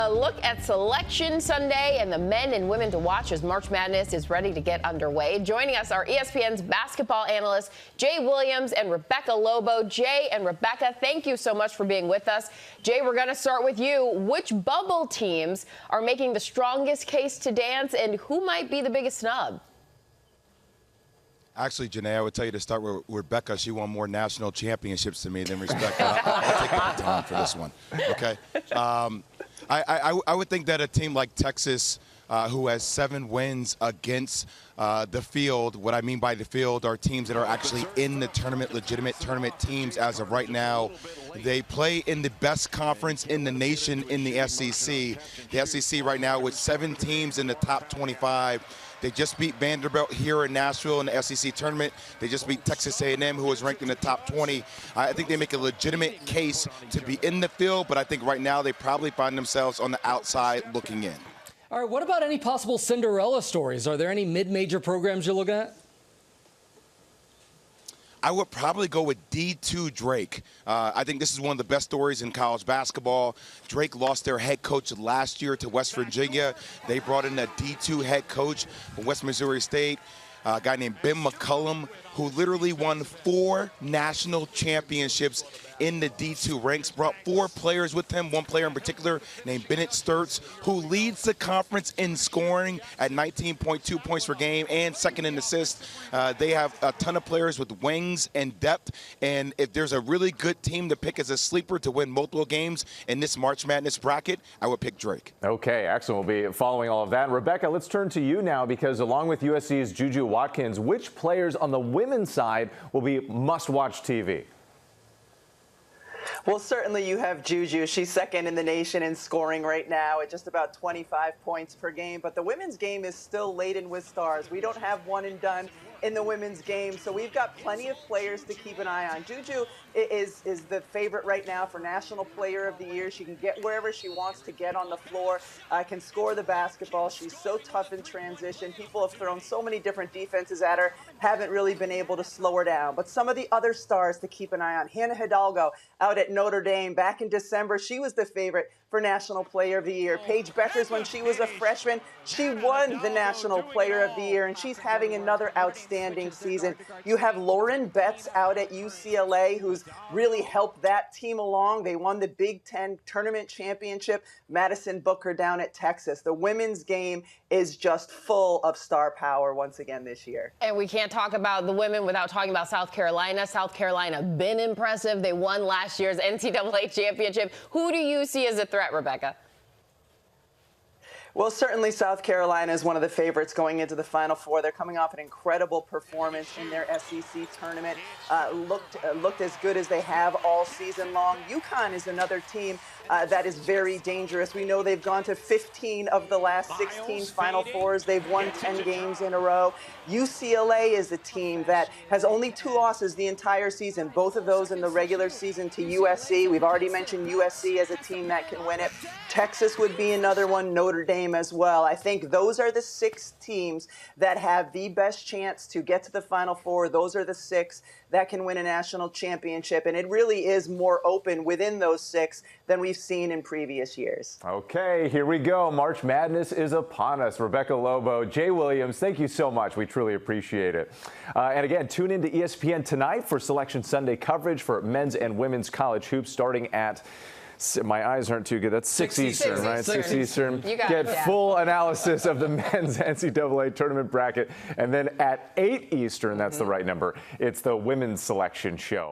A look at Selection Sunday and the men and women to watch as March Madness is ready to get underway. Joining us are ESPN's basketball analysts Jay Williams and Rebecca Lobo. Jay and Rebecca, thank you so much for being with us. Jay, we're going to start with you. Which bubble teams are making the strongest case to dance, and who might be the biggest snub? Actually, Janae, I would tell you to start with Rebecca. She won more national championships than me. Then respect. I'll take my time for this one. Okay. I would think that a team like Texas, who has 7 wins against the field, what I mean by the field are teams that are actually in the tournament, legitimate tournament teams as of right now. They play in the best conference in the nation in the SEC. The SEC right now with 7 teams in the top 25. They just beat Vanderbilt here in Nashville in the SEC tournament. They just beat Texas A&M, who was ranked in the top 20. I think they make a legitimate case to be in the field, but I think right now they probably find themselves on the outside looking in. All right, what about any possible Cinderella stories? Are there any mid-major programs you're looking at? I would probably go with D2 Drake. I think this is one of the best stories in college basketball. Drake lost their head coach last year to West Virginia. They brought in a D2 head coach from West Missouri State, a guy named Ben McCullum, who literally won 4 national championships in the D2 ranks, brought 4 players with him, 1 player in particular named Bennett Sturtz, who leads the conference in scoring at 19.2 points per game and second in assists. They have a ton of players with wings and depth, and if there's a really good team to pick as a sleeper to win multiple games in this March Madness bracket, I would pick Drake. Okay, excellent. We'll be following all of that. And Rebecca, let's turn to you now, because along with USC's Juju Watkins, which players on the women's side will be must-watch TV? Well, certainly you have Juju. She's second in the nation in scoring right now at just about 25 points per game. But the women's game is still laden with stars. We don't have one and done in the women's game, so we've got plenty of players to keep an eye on. Juju is the favorite right now for National Player of the Year. She can get wherever she wants to get on the floor, can score the basketball. She's so tough in transition. People have thrown so many different defenses at her, haven't really been able to slow her down. But some of the other stars to keep an eye on, Hannah Hidalgo out at Notre Dame back in December, she was the favorite for National Player of the Year. Paige Beckers, when she was a freshman, she won the National Player of the Year, and she's having another outstanding season. You have Lauren Betts out at UCLA, who's really helped that team along. They won the Big Ten tournament championship. Madison Booker down at Texas. The women's game is just full of star power once again this year. And we can't talk about the women without talking about South Carolina. South Carolina been impressive. They won last year's NCAA championship. Who do you see as a threat, Rebecca? Well, certainly South Carolina is one of the favorites going into the Final Four. They're coming off an incredible performance in their SEC tournament. Looked as good as they have all season long. UConn is another team that is very dangerous. We know they've gone to 15 of the last 16 Final Fours. They've won 10 games in a row. UCLA is a team that has only 2 losses the entire season, both of those in the regular season to USC. We've already mentioned USC as a team that can win it. Texas would be another one, Notre Dame as well. I think those are the 6 teams that have the best chance to get to the Final Four. Those are the 6 that can win a national championship, and it really is more open within those 6 than we've seen in previous years. Okay, here we go. March Madness is upon us. Rebecca Lobo, Jay Williams, thank you so much. We truly appreciate it. And again, tune into ESPN tonight for Selection Sunday coverage for men's and women's college hoops starting at, my eyes aren't too good, that's 6 Eastern, right? 6 Eastern. Get full analysis of the men's NCAA tournament bracket. And then at 8 Eastern, that's the right number, it's the women's selection show.